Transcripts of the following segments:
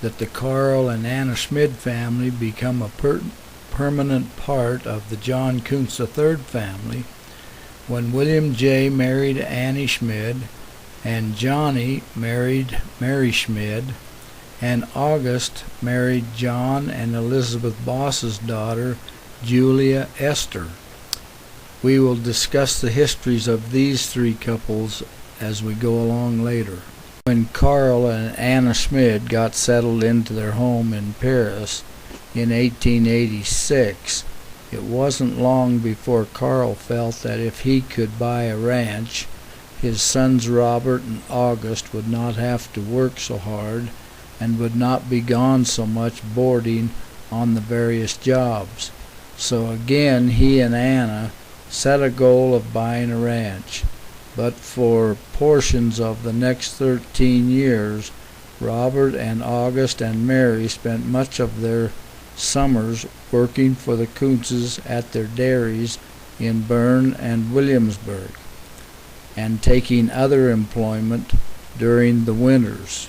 that the Carl and Anna Schmid family become a permanent part of the John Kunz III family when William J. married Annie Schmid, and Johnny married Mary Schmid, and August married John and Elizabeth Boss's daughter, Julia Esther. We will discuss the histories of these three couples as we go along later. When Carl and Anna Schmid got settled into their home in Paris in 1886, it wasn't long before Carl felt that if he could buy a ranch, his sons Robert and August would not have to work so hard and would not be gone so much boarding on the various jobs. So again he and Anna set a goal of buying a ranch, but for portions of the next 13 years, Robert and August and Mary spent much of their summers working for the Kunzes at their dairies in Bern and Williamsburg, and taking other employment during the winters.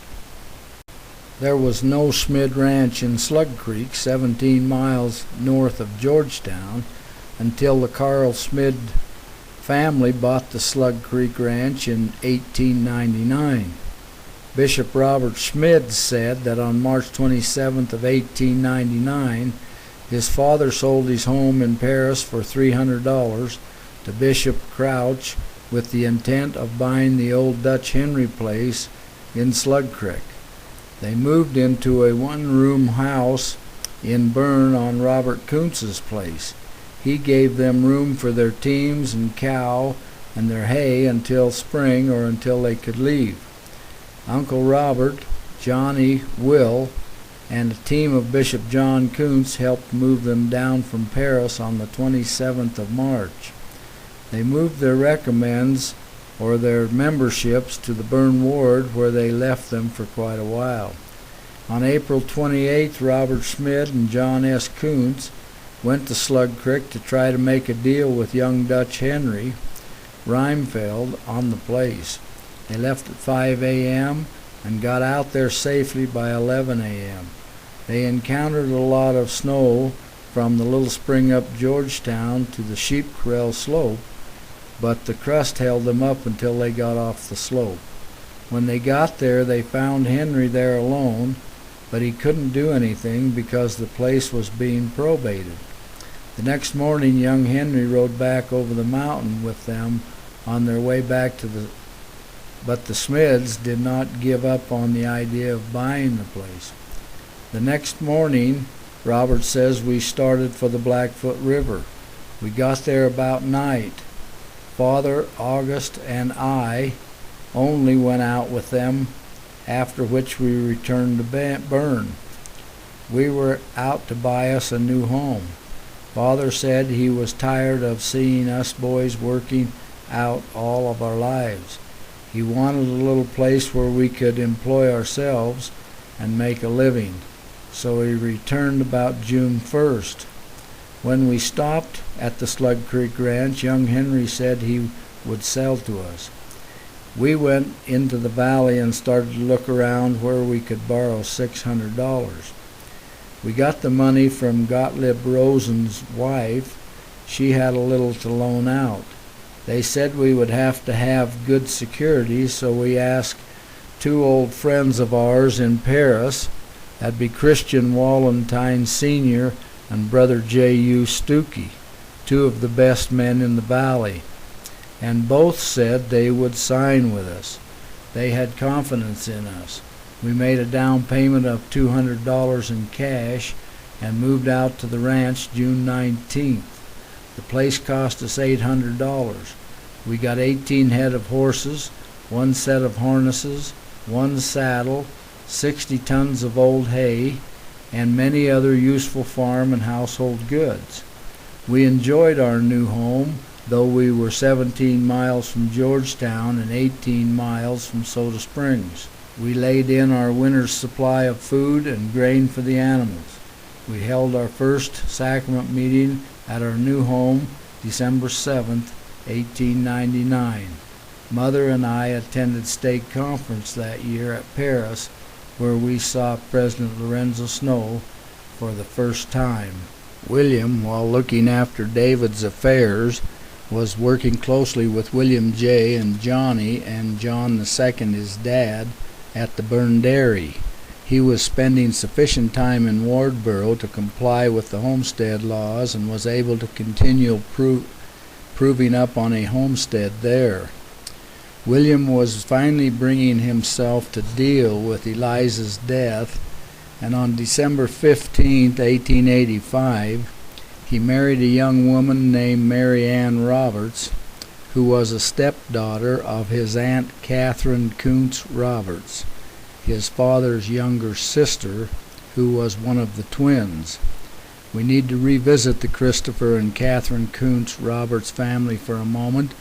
There was no Schmid Ranch in Slug Creek, 17 miles north of Georgetown, until the Carl Schmid family bought the Slug Creek Ranch in 1899. Bishop Robert Schmid said that on March 27th of 1899, his father sold his home in Paris for $300 to Bishop Crouch with the intent of buying the old Dutch Henry place in Slug Creek. They moved into a one-room house in Bern on Robert Kunz's place. He gave them room for their teams and cow and their hay until spring or until they could leave. Uncle Robert, Johnny, Will, and a team of Bishop John Kunz helped move them down from Paris on the 27th of March. They moved their recommends or their memberships to the Bern ward, where they left them for quite a while. On April 28th, Robert Schmid and John S. Kunz went to Slug Creek to try to make a deal with young Dutch Henry Reimfeld on the place. They left at 5 a.m. and got out there safely by 11 a.m. They encountered a lot of snow from the little spring up Georgetown to the Sheep Corral slope, but the crust held them up until they got off the slope. When they got there, they found Henry there alone, but he couldn't do anything because the place was being probated. The next morning, young Henry rode back over the mountain with them on their way back to the but the Schmids did not give up on the idea of buying the place. The next morning, Robert says, we started for the Blackfoot River. We got there about night. Father, August, and I only went out with them, after which we returned to Bern. We were out to buy us a new home. Father said he was tired of seeing us boys working out all of our lives. He wanted a little place where we could employ ourselves and make a living, so he returned about June 1st. When we stopped at the Slug Creek Ranch, young Henry said he would sell to us. We went into the valley and started to look around where we could borrow $600. We got the money from Gottlieb Rosen's wife. She had a little to loan out. They said we would have to have good security, so we asked two old friends of ours in Paris, that'd be Christian Wallenstein Sr. and Brother J.U. Stuckey, two of the best men in the valley, and both said they would sign with us. They had confidence in us. We made a down payment of $200 in cash and moved out to the ranch June 19th. The place cost us $800. We got 18 head of horses, one set of harnesses, one saddle, 60 tons of old hay, and many other useful farm and household goods. We enjoyed our new home, though we were 17 miles from Georgetown and 18 miles from Soda Springs. We laid in our winter's supply of food and grain for the animals. We held our first sacrament meeting at our new home December 7th, 1899. Mother and I attended stake conference that year at Paris where we saw President Lorenzo Snow for the first time. William, while looking after David's affairs, was working closely with William J. and Johnny and John II, his dad, at the Bern dairy. He was spending sufficient time in Wardboro to comply with the homestead laws and was able to continue proving up on a homestead there. William was finally bringing himself to deal with Eliza's death, and on December 15, 1885, he married a young woman named Mary Ann Roberts, who was a stepdaughter of his Aunt Catherine Kunz Roberts, his father's younger sister, who was one of the twins. We need to revisit the Christopher and Catherine Kunz Roberts family for a moment.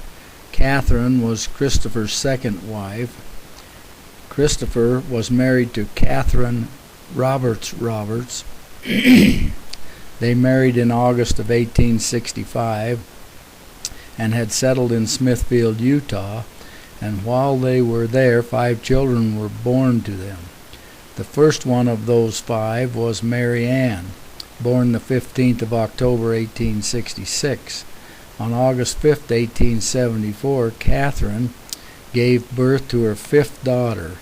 Catherine was Christopher's second wife. Christopher was married to Catherine Roberts. They married in August of 1865 and had settled in Smithfield, Utah, and while they were there, 5 children were born to them. The first one of those 5 was Mary Ann, born the 15th of October, 1866. On August 5, 1874, Catherine gave birth to her 5th daughter.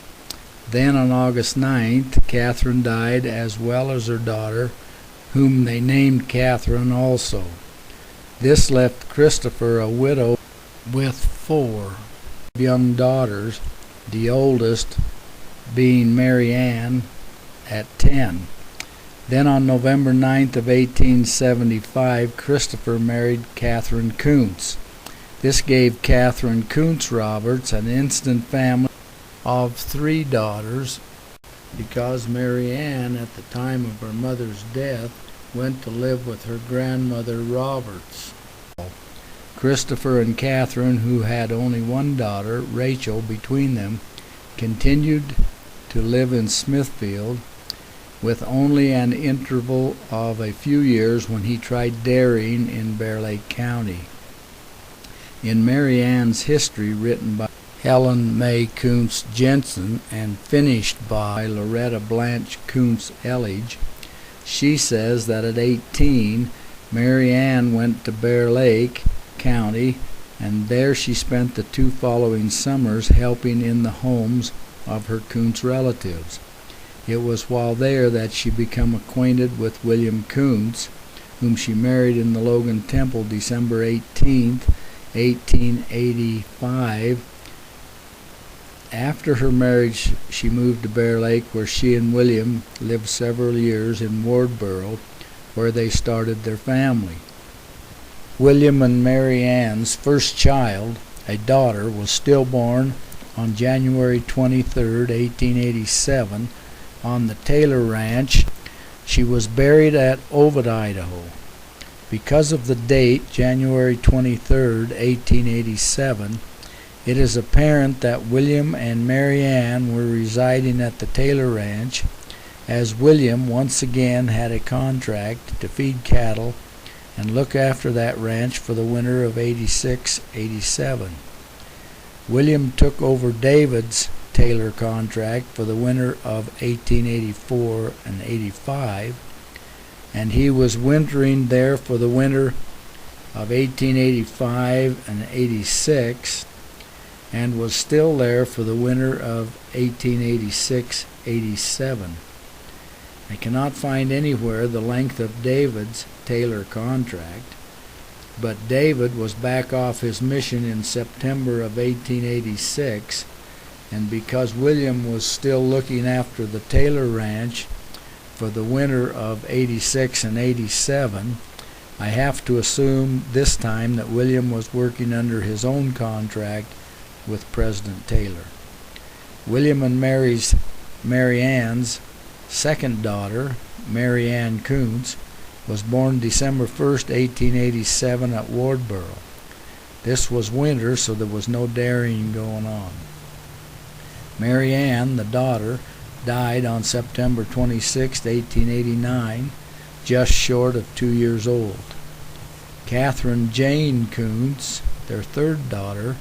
Then on August 9th, Catherine died, as well as her daughter, whom they named Catherine also. This left Christopher a widow with 4 young daughters, the oldest being Mary Ann at 10. Then on November 9th of 1875, Christopher married Catherine Kunz. This gave Catherine Kunz Roberts an instant family of 3 daughters, because Mary Ann, at the time of her mother's death, went to live with her grandmother Roberts. Christopher and Catherine, who had only 1 daughter, Rachel, between them, continued to live in Smithfield, with only an interval of a few years when he tried dairying in Bear Lake County. In Mary Ann's history, written by Helen May Kuntz Jensen and finished by Loretta Blanche Kuntz Elledge, she says that at 18, Mary Ann went to Bear Lake County, and there she spent the 2 following summers helping in the homes of her Kuntz relatives. It was while there that she became acquainted with William Kuntz, whom she married in the Logan Temple December 18, 1885. After her marriage, she moved to Bear Lake, where she and William lived several years in Wardboro, where they started their family. William and Mary Ann's first child, a daughter, was stillborn on January 23, 1887, on the Taylor Ranch. She was buried at Ovid, Idaho. Because of the date, January 23, 1887, it is apparent that William and Mary Ann were residing at the Taylor Ranch, as William once again had a contract to feed cattle and look after that ranch for the winter of 86-87. William took over David's Taylor contract for the winter of 1884 and 85, and he was wintering there for the winter of 1885 and 86, and was still there for the winter of 1886-87. I cannot find anywhere the length of David's Taylor contract, but David was back off his mission in September of 1886, and because William was still looking after the Taylor Ranch for the winter of 86 and 87, I have to assume this time that William was working under his own contract with President Taylor. William and Mary Ann's second daughter, Mary Ann Kuntz, was born December 1, 1887 at Wardboro. This was winter, so there was no dairying going on. Mary Ann, the daughter, died on September 26, 1889, just short of 2 years old. Catherine Jane Kuntz, their third daughter,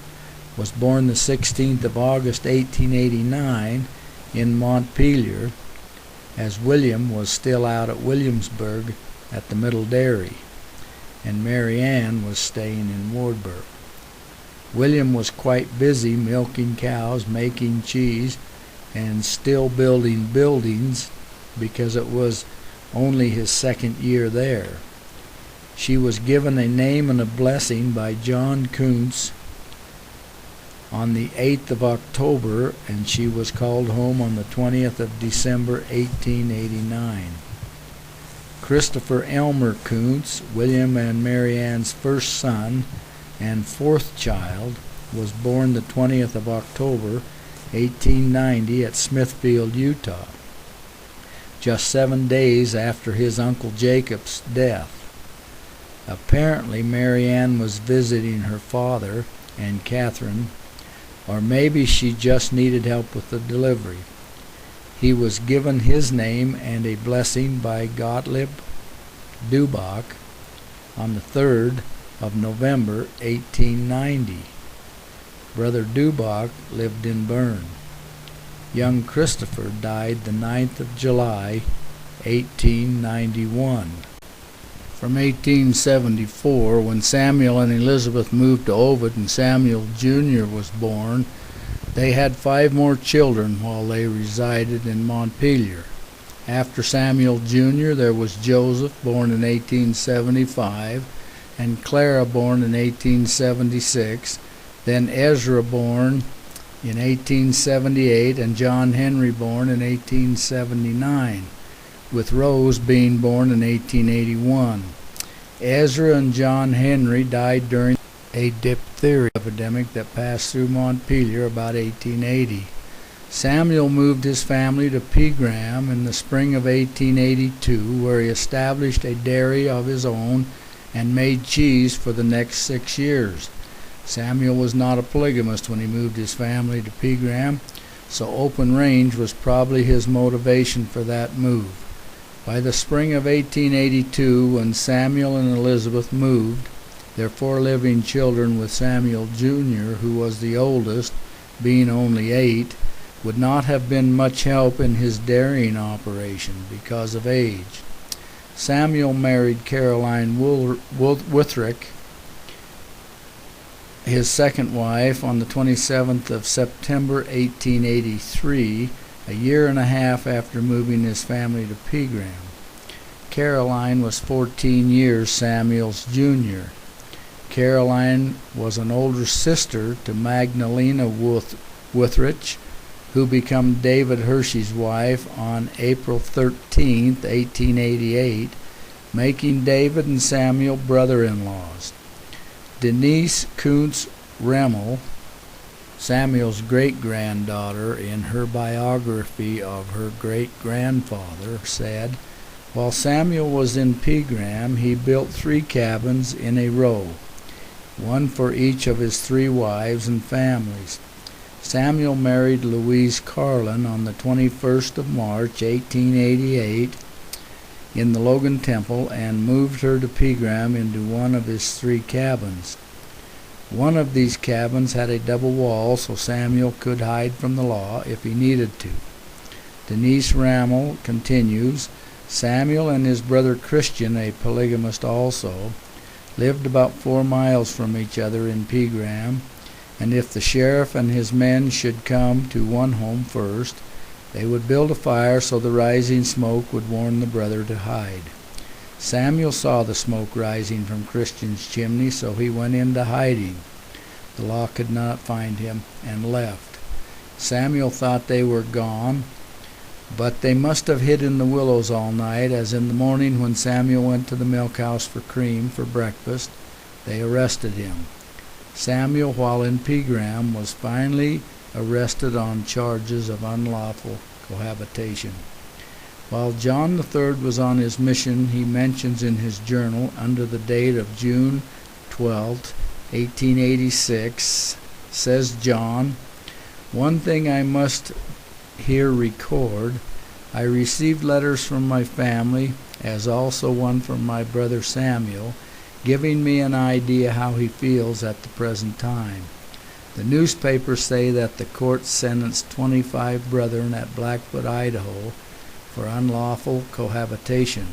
was born the 16th of August, 1889, in Montpelier, as William was still out at Williamsburg at the Middle Dairy, and Mary Ann was staying in Wartburg. William was quite busy milking cows, making cheese, and still building buildings because it was only his second year there. She was given a name and a blessing by John Kunz on the 8th of October, and she was called home on the 20th of December, 1889. Christopher Elmer Kunz, William and Mary Ann's first son and fourth child, was born the 20th of October, 1890 at Smithfield, Utah, just 7 days after his Uncle Jacob's death. Apparently Mary Ann was visiting her father and Catherine, or maybe she just needed help with the delivery. He was given his name and a blessing by Gottlieb Dubach on the 3rd of November, 1890. Brother Dubach lived in Bern. Young Christopher died the 9th of July, 1891. From 1874, when Samuel and Elizabeth moved to Ovid and Samuel Jr. was born, they had 5 more children while they resided in Montpelier. After Samuel Jr., there was Joseph, born in 1875, and Clara, born in 1876, then Ezra, born in 1878, and John Henry, born in 1879. with Rose being born in 1881. Ezra and John Henry died during a diphtheria epidemic that passed through Montpelier about 1880. Samuel moved his family to Pegram in the spring of 1882, where he established a dairy of his own and made cheese for the next 6 years. Samuel was not a polygamist when he moved his family to Pegram, so open range was probably his motivation for that move. By the spring of 1882, when Samuel and Elizabeth moved, their 4 living children with Samuel Jr., who was the oldest, being only 8, would not have been much help in his dairying operation because of age. Samuel married Caroline Withrick, his second wife, on the 27th of September 1883, a year and a half after moving his family to Pegram. Caroline was 14 years Samuel's junior. Caroline was an older sister to Magdalena Withrick, who became David Hershey's wife on April 13, 1888, making David and Samuel brother-in-laws. Denise Kunz Remmel, Samuel's great-granddaughter, in her biography of her great-grandfather, said, "While Samuel was in Pegram, he built 3 cabins in a row, one for each of his 3 wives and families. Samuel married Louise Carlin on the 21st of March, 1888, in the Logan Temple, and moved her to Pegram into one of his 3 cabins. One of these cabins had a double wall so Samuel could hide from the law if he needed to." Denise Rammel continues, "Samuel and his brother Christian, a polygamist also, lived about 4 miles from each other in Pegram, and if the sheriff and his men should come to one home first, they would build a fire so the rising smoke would warn the brother to hide. Samuel saw the smoke rising from Christian's chimney, so he went into hiding. The law could not find him and left. Samuel thought they were gone, but they must have hid in the willows all night, as in the morning when Samuel went to the milk house for cream for breakfast, they arrested him. Samuel, while in Pegram, was finally arrested on charges of unlawful cohabitation. While John III was on his mission, he mentions in his journal, under the date of June 12, 1886, says John, "One thing I must here record. I received letters from my family, as also one from my brother Samuel, giving me an idea how he feels at the present time. The newspapers say that the court sentenced 25 brethren at Blackfoot, Idaho for unlawful cohabitation,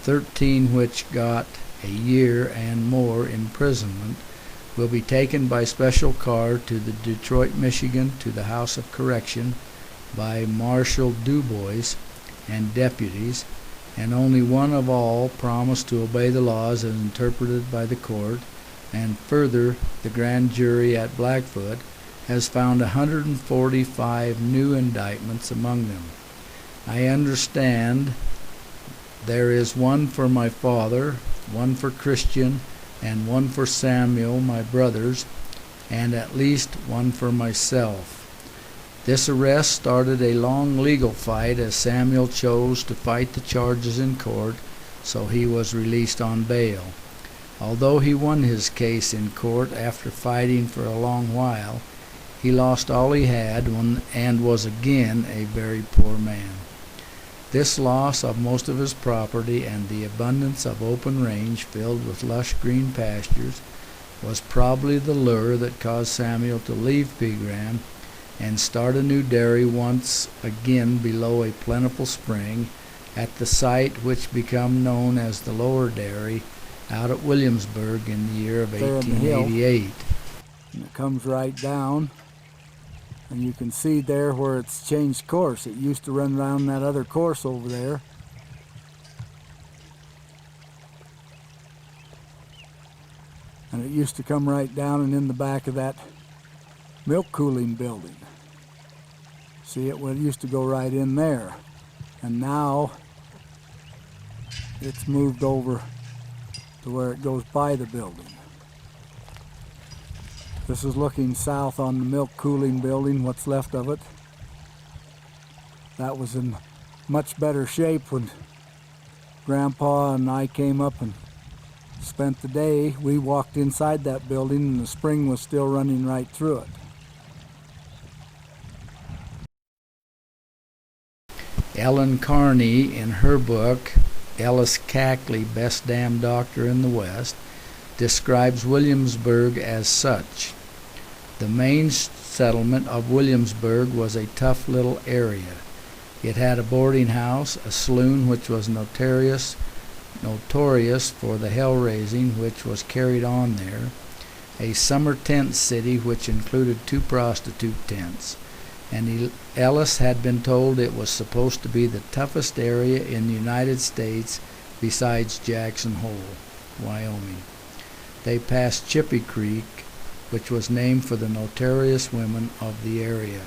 13 which got a year and more imprisonment, will be taken by special car to the Detroit, Michigan, to the House of Correction by Marshal Dubois and deputies, and only one of all promised to obey the laws as interpreted by the court. And further, the grand jury at Blackfoot has found 145 new indictments among them. I understand there is one for my father, one for Christian, and one for Samuel, my brothers, and at least one for myself. This arrest started a long legal fight as Samuel chose to fight the charges in court, so he was released on bail. Although he won his case in court after fighting for a long while, he lost all he had and was again a very poor man. This loss of most of his property and the abundance of open range filled with lush green pastures was probably the lure that caused Samuel to leave Pegram and start a new dairy once again below a plentiful spring at the site which became known as the Lower Dairy out at Williamsburg in the year of 1888. And it comes right down, and you can see there where it's changed course. It used to run around that other course over there. And it used to come right down and in the back of that milk cooling building. See, it used to go right in there. And now it's moved over to where it goes by the building. This is looking south on the milk cooling building, what's left of it. That was in much better shape when Grandpa and I came up and spent the day. We walked inside that building and the spring was still running right through it. Ellen Carney, in her book, Ellis Cackley, Best Damn Doctor in the West, describes Williamsburg as such. The main settlement of Williamsburg was a tough little area. It had a boarding house, a saloon which was notorious for the hell-raising which was carried on there, a summer tent city which included 2 prostitute tents, and Ellis had been told it was supposed to be the toughest area in the United States besides Jackson Hole, Wyoming. They passed Chippy Creek, which was named for the notorious women of the area.